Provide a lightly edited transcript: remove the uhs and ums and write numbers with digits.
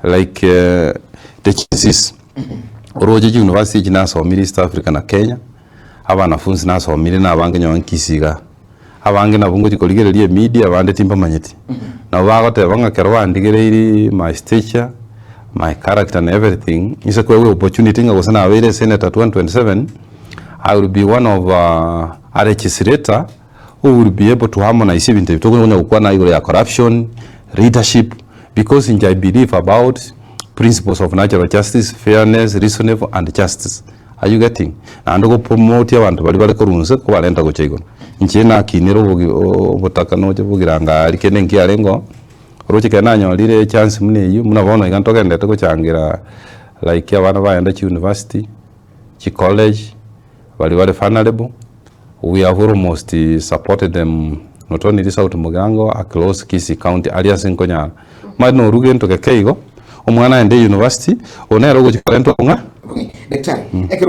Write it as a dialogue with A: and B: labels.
A: like the chances Oroje University jinasomire East Africa na Kenya abanafunzi nasomire nabange nyankisiga abange nabungo gikoligererie media abande timba manyeti na bagote bangakero bandigereiri my stature my character and everything isa kwa opportunity ngosana awere senator 2027 I will be one of a legislator who will be able to harmonize ibintu bitogonya gukwana igoro ya corruption leadership because I believe about principles of natural justice, fairness, reasonable and justice. Are you getting? And go promote abantu bali bali kurunse ko balenda go chego. Nchena kinero butaka noje bugiranga arikene nkiarengo. Roche kananyo lire chance mune yu munabona igantoka ndete ko changira like abana baenda chi university, chi college, bali vulnerable. We have almost supported them not only this out Mugango across Kisii County alias Nkonyala. Madno rugento ke keigo. Omwana ende university onero go chikarento nga.
B: Daktari